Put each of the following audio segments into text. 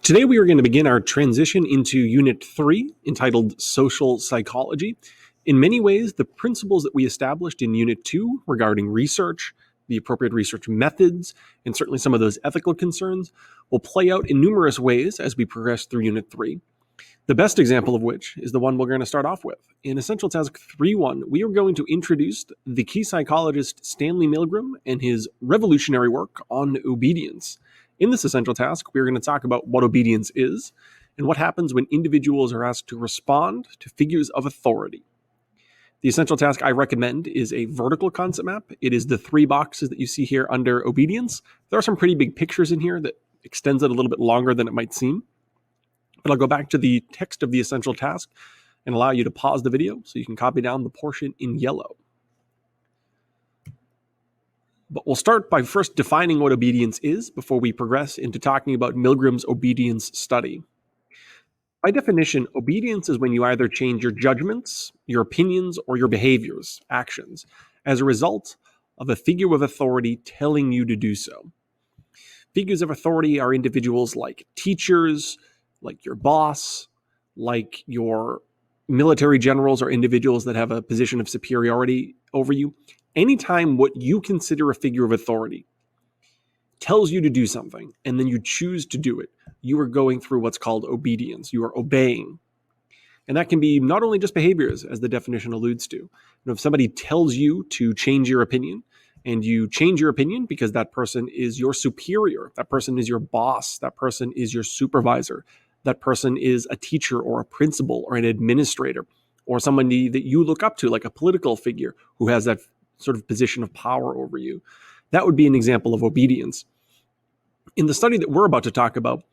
Today we are going to begin our transition into Unit 3, entitled Social Psychology. In many ways, the principles that we established in Unit 2 regarding research, the appropriate research methods, and certainly some of those ethical concerns will play out in numerous ways as we progress through Unit 3. The best example of which is the one we're going to start off with. In Essential Task 3.1, we are going to introduce the key psychologist Stanley Milgram and his revolutionary work on obedience. In this essential task, we're going to talk about what obedience is and what happens when individuals are asked to respond to figures of authority. The essential task I recommend is a vertical concept map. It is the 3 boxes that you see here under obedience. There are some pretty big pictures in here that extends it a little bit longer than it might seem. But I'll go back to the text of the essential task and allow you to pause the video so you can copy down the portion in yellow. But we'll start by first defining what obedience is before we progress into talking about Milgram's obedience study. By definition, obedience is when you either change your judgments, your opinions, or your behaviors, actions, as a result of a figure of authority telling you to do so. Figures of authority are individuals like teachers, like your boss, like your military generals, or individuals that have a position of superiority over you. Anytime what you consider a figure of authority tells you to do something and then you choose to do it, you are going through what's called obedience. You are obeying. And that can be not only just behaviors, as the definition alludes to. If somebody tells you to change your opinion, and you change your opinion because that person is your superior, that person is your boss, that person is your supervisor, that person is a teacher or a principal or an administrator, or somebody that you look up to, like a political figure who has that sort of position of power over you. That would be an example of obedience. In the study that we're about to talk about,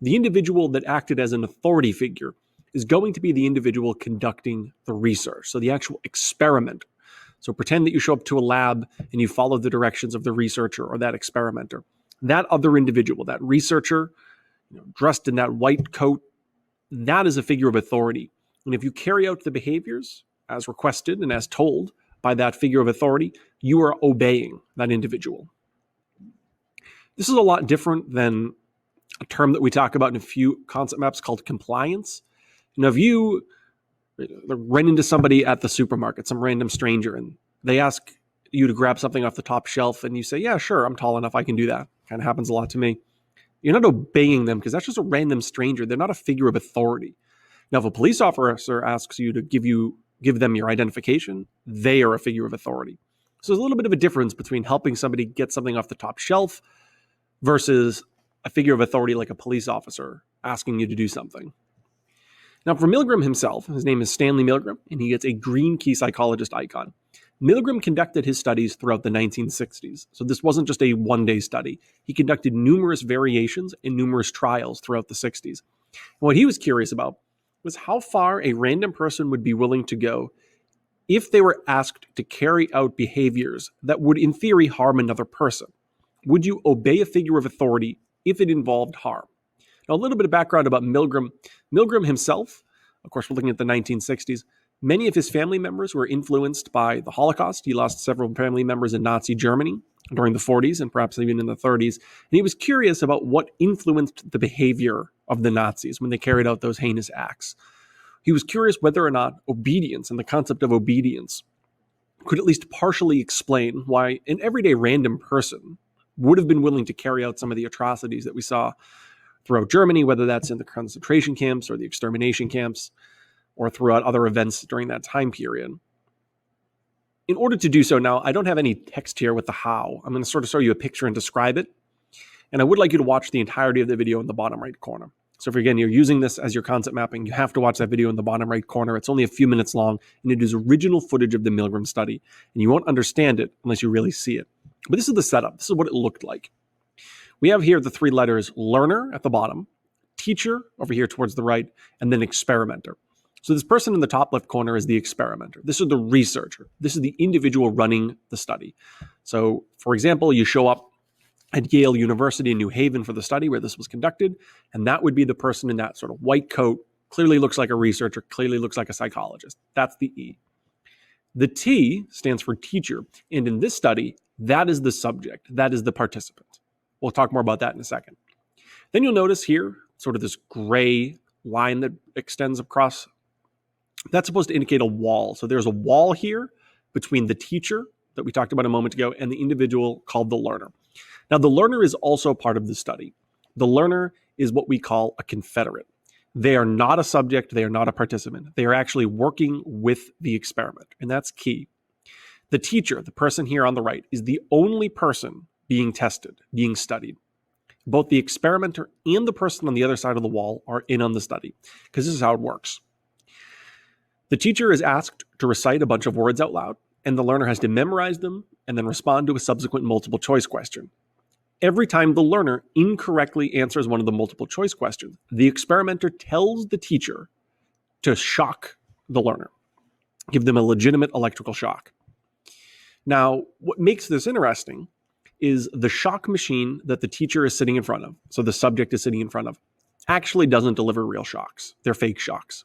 the individual that acted as an authority figure is going to be the individual conducting the research, so the actual experimenter. So pretend that you show up to a lab and you follow the directions of the researcher or that experimenter. That other individual, that researcher, dressed in that white coat, that is a figure of authority. And if you carry out the behaviors as requested and as told by that figure of authority, you are obeying that individual. This is a lot different than a term that we talk about in a few concept maps called compliance. If you run into somebody at the supermarket, some random stranger, and they ask you to grab something off the top shelf and you say, yeah, sure, I'm tall enough, I can do that. Kind of happens a lot to me. You're not obeying them because that's just a random stranger. They're not a figure of authority. Now, if a police officer asks you to give them your identification, they are a figure of authority. So there's a little bit of a difference between helping somebody get something off the top shelf versus a figure of authority like a police officer asking you to do something. Now, for Milgram himself, his name is Stanley Milgram, and he gets a green key psychologist icon. Milgram conducted his studies throughout the 1960s. So this wasn't just a one-day study. He conducted numerous variations and numerous trials throughout the 60s. And what he was curious about was how far a random person would be willing to go if they were asked to carry out behaviors that would, in theory, harm another person. Would you obey a figure of authority if it involved harm? Now, a little bit of background about Milgram. Milgram himself, of course, we're looking at the 1960s. Many of his family members were influenced by the Holocaust. He lost several family members in Nazi Germany during the 40s and perhaps even in the 30s. And he was curious about what influenced the behavior of the Nazis when they carried out those heinous acts. He was curious whether or not obedience and the concept of obedience could at least partially explain why an everyday random person would have been willing to carry out some of the atrocities that we saw throughout Germany, whether that's in the concentration camps or the extermination camps, or throughout other events during that time period. In order to do so now, I don't have any text here with the how. I'm going to sort of show you a picture and describe it. And I would like you to watch the entirety of the video in the bottom right corner. So if, again, you're using this as your concept mapping, you have to watch that video in the bottom right corner. It's only a few minutes long, and it is original footage of the Milgram study. And you won't understand it unless you really see it. But this is the setup. This is what it looked like. We have here the 3 letters learner at the bottom, teacher over here towards the right, and then experimenter. So this person in the top left corner is the experimenter. This is the researcher. This is the individual running the study. So, for example, you show up at Yale University in New Haven for the study where this was conducted, and that would be the person in that sort of white coat, clearly looks like a researcher, clearly looks like a psychologist. That's the E. The T stands for teacher, and in this study, that is the subject, that is the participant. We'll talk more about that in a second. Then you'll notice here sort of this gray line that extends across, that's supposed to indicate a wall. So there's a wall here between the teacher that we talked about a moment ago and the individual called the learner. Now, the learner is also part of the study. The learner is what we call a confederate. They are not a subject. They are not a participant. They are actually working with the experiment, and that's key. The teacher, the person here on the right, is the only person being tested, being studied. Both the experimenter and the person on the other side of the wall are in on the study, because this is how it works. The teacher is asked to recite a bunch of words out loud, and the learner has to memorize them and then respond to a subsequent multiple choice question. Every time the learner incorrectly answers one of the multiple choice questions, the experimenter tells the teacher to shock the learner, give them a legitimate electrical shock. Now, what makes this interesting is the shock machine that the teacher is sitting in front of, so the subject is sitting in front of, actually doesn't deliver real shocks. They're fake shocks.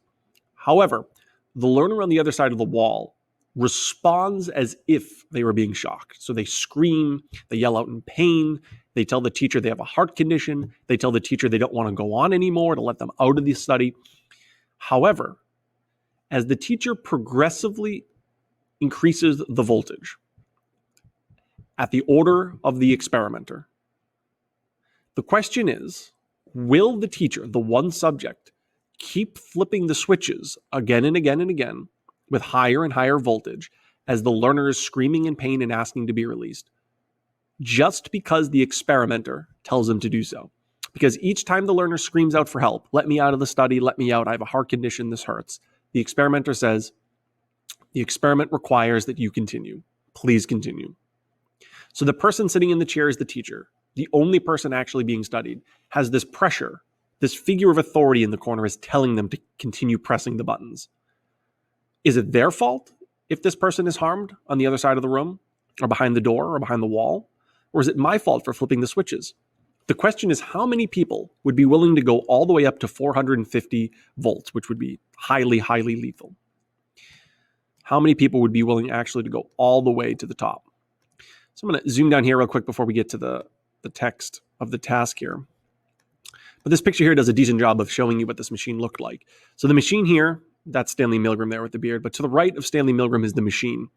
However, the learner on the other side of the wall responds as if they were being shocked. So they scream, they yell out in pain, they tell the teacher they have a heart condition, they tell the teacher they don't want to go on anymore, to let them out of the study. However, as the teacher progressively increases the voltage at the order of the experimenter, the question is, will the teacher, the one subject, keep flipping the switches again and again and again with higher and higher voltage as the learner is screaming in pain and asking to be released, just because the experimenter tells him to do so? Because each time the learner screams out for help, let me out of the study, let me out, I have a heart condition, this hurts, the experimenter says, the experiment requires that you continue. Please continue. So the person sitting in the chair is the teacher. The only person actually being studied has this pressure. This figure of authority in the corner is telling them to continue pressing the buttons. Is it their fault if this person is harmed on the other side of the room, or behind the door, or behind the wall? Or is it my fault for flipping the switches? The question is, how many people would be willing to go all the way up to 450 volts, which would be highly, highly lethal? How many people would be willing actually to go all the way to the top? So I'm going to zoom down here real quick before we get to the text of the task here. But this picture here does a decent job of showing you what this machine looked like. So the machine here, that's Stanley Milgram there with the beard, but to the right of Stanley Milgram is the machine.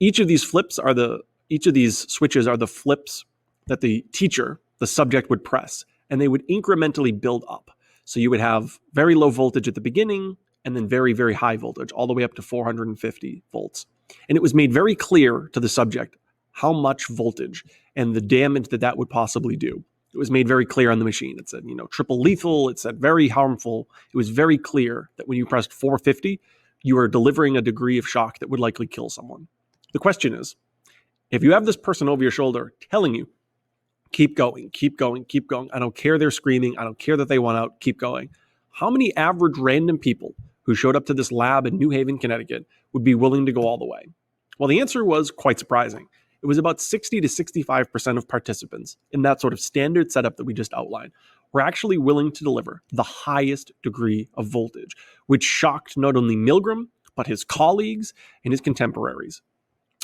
Each of these switches are the flips that the teacher, the subject, would press, and they would incrementally build up. So you would have very low voltage at the beginning, and then very, very high voltage, all the way up to 450 volts. And it was made very clear to the subject how much voltage and the damage that would possibly do. It was made very clear on the machine. It said, triple lethal. It said very harmful. It was very clear that when you pressed 450, you are delivering a degree of shock that would likely kill someone. The question is, if you have this person over your shoulder telling you, keep going, keep going, keep going, I don't care they're screaming, I don't care that they want out, keep going, how many average random people who showed up to this lab in New Haven, Connecticut, would be willing to go all the way? Well, the answer was quite surprising. It was about 60 to 65% of participants in that sort of standard setup that we just outlined were actually willing to deliver the highest degree of voltage, which shocked not only Milgram, but his colleagues and his contemporaries.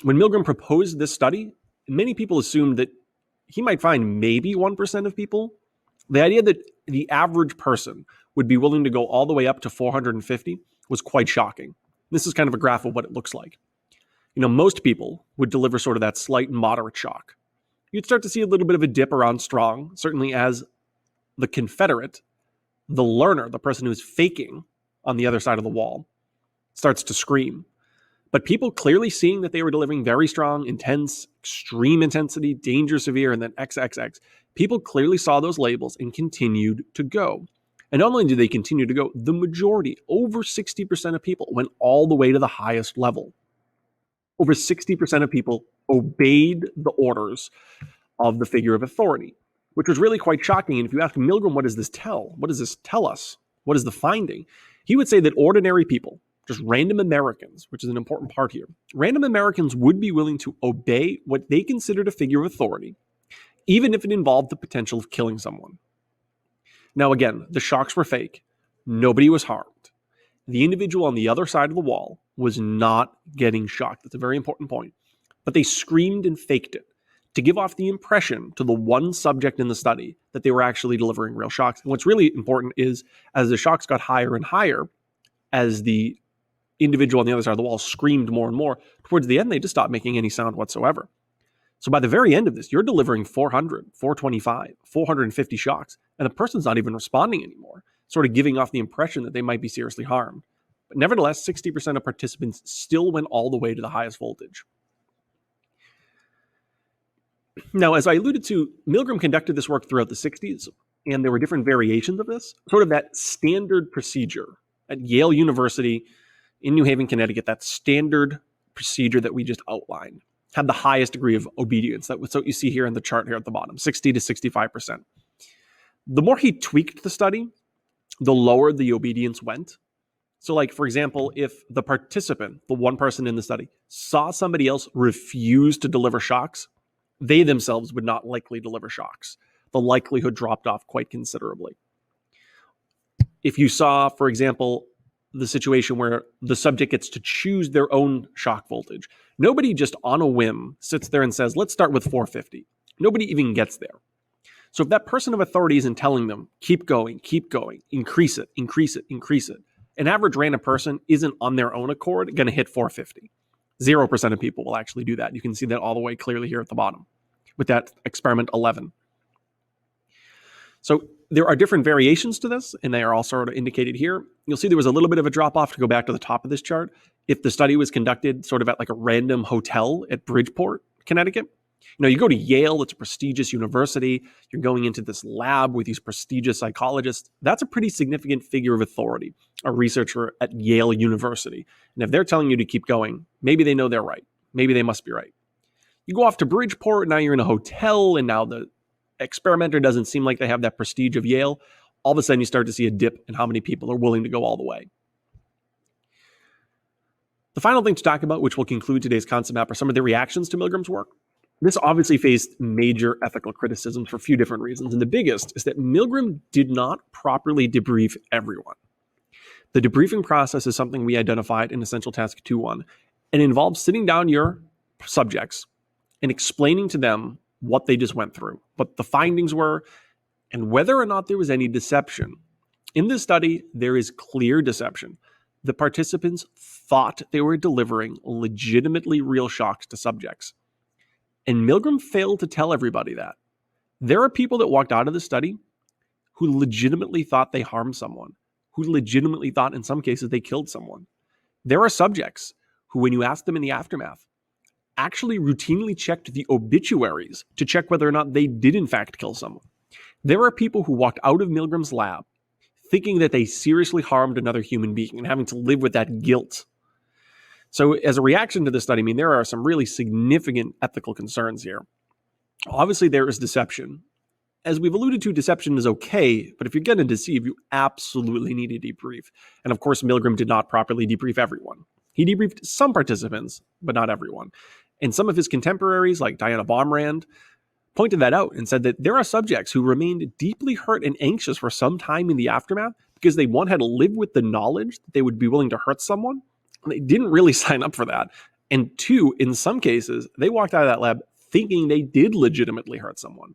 When Milgram proposed this study, many people assumed that he might find maybe 1% of people. The idea that the average person would be willing to go all the way up to 450 was quite shocking. This is kind of a graph of what it looks like. Most people would deliver sort of that slight moderate shock. You'd start to see a little bit of a dip around strong, certainly as the confederate, the learner, the person who's faking on the other side of the wall, starts to scream. But people clearly seeing that they were delivering very strong, intense, extreme intensity, danger, severe, and then XXX, people clearly saw those labels and continued to go. And not only did they continue to go, the majority, over 60% of people, went all the way to the highest level. Over 60% of people obeyed the orders of the figure of authority, which was really quite shocking. And if you ask Milgram, what does this tell? What does this tell us? What is the finding? He would say that ordinary people, just random Americans, which is an important part here, random Americans would be willing to obey what they considered a figure of authority, even if it involved the potential of killing someone. Now, again, the shocks were fake. Nobody was harmed. The individual on the other side of the wall was not getting shocked. That's a very important point. But they screamed and faked it to give off the impression to the one subject in the study that they were actually delivering real shocks. And what's really important is as the shocks got higher and higher, as the individual on the other side of the wall screamed more and more, towards the end, they just stopped making any sound whatsoever. So by the very end of this, you're delivering 400, 425, 450 shocks, and the person's not even responding anymore, sort of giving off the impression that they might be seriously harmed. But nevertheless, 60% of participants still went all the way to the highest voltage. Now, as I alluded to, Milgram conducted this work throughout the 60s, and there were different variations of this, sort of that standard procedure at Yale University in New Haven, Connecticut, that standard procedure that we just outlined had the highest degree of obedience. That's what you see here in the chart here at the bottom, 60 to 65%. The more he tweaked the study, the lower the obedience went. So like, for example, if the participant, the one person in the study, saw somebody else refuse to deliver shocks, they themselves would not likely deliver shocks. The likelihood dropped off quite considerably. If you saw, for example, the situation where the subject gets to choose their own shock voltage, nobody just on a whim sits there and says, let's start with 450. Nobody even gets there. So if that person of authority isn't telling them, keep going, increase it, an average random person isn't on their own accord going to hit 450. 0% of people will actually do that. You can see that all the way clearly here at the bottom with that experiment 11. So there are different variations to this, and they are all sort of indicated here. You'll see there was a little bit of a drop-off to go back to the top of this chart. If the study was conducted sort of at like a random hotel at Bridgeport, Connecticut, you go to Yale, it's a prestigious university. You're going into this lab with these prestigious psychologists. That's a pretty significant figure of authority, a researcher at Yale University. And if they're telling you to keep going, maybe they know they're right. Maybe they must be right. You go off to Bridgeport, now you're in a hotel, and now the experimenter doesn't seem like they have that prestige of Yale. All of a sudden, you start to see a dip in how many people are willing to go all the way. The final thing to talk about, which will conclude today's concept map, are some of the reactions to Milgram's work. This obviously faced major ethical criticisms for a few different reasons, and the biggest is that Milgram did not properly debrief everyone. The debriefing process is something we identified in Essential Task 2.1, and involves sitting down your subjects and explaining to them what they just went through, what the findings were, and whether or not there was any deception. In this study, there is clear deception. The participants thought they were delivering legitimately real shocks to subjects. And Milgram failed to tell everybody that. There are people that walked out of the study who legitimately thought they harmed someone, who legitimately thought in some cases they killed someone. There are subjects who, when you ask them in the aftermath, actually routinely checked the obituaries to check whether or not they did in fact kill someone. There are people who walked out of Milgram's lab thinking that they seriously harmed another human being and having to live with that guilt. So as a reaction to this study, there are some really significant ethical concerns here. Obviously, there is deception. As we've alluded to, deception is okay, but if you're going to deceive, you absolutely need a debrief. And of course, Milgram did not properly debrief everyone. He debriefed some participants, but not everyone. And some of his contemporaries, like Diana Baumrand, pointed that out and said that there are subjects who remained deeply hurt and anxious for some time in the aftermath because they, one, had to live with the knowledge that they would be willing to hurt someone. And they didn't really sign up for that. And two, in some cases, they walked out of that lab thinking they did legitimately hurt someone.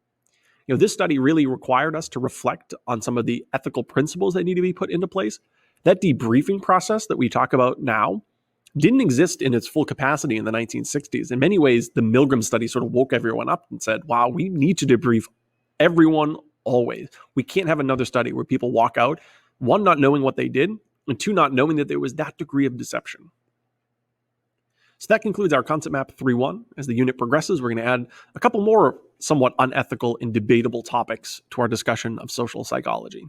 This study really required us to reflect on some of the ethical principles that need to be put into place. That debriefing process that we talk about now didn't exist in its full capacity in the 1960s. In many ways, the Milgram study sort of woke everyone up and said, wow, we need to debrief everyone always. We can't have another study where people walk out, one, not knowing what they did, and two, not knowing that there was that degree of deception. So that concludes our concept map 3.1. As the unit progresses, we're going to add a couple more somewhat unethical and debatable topics to our discussion of social psychology.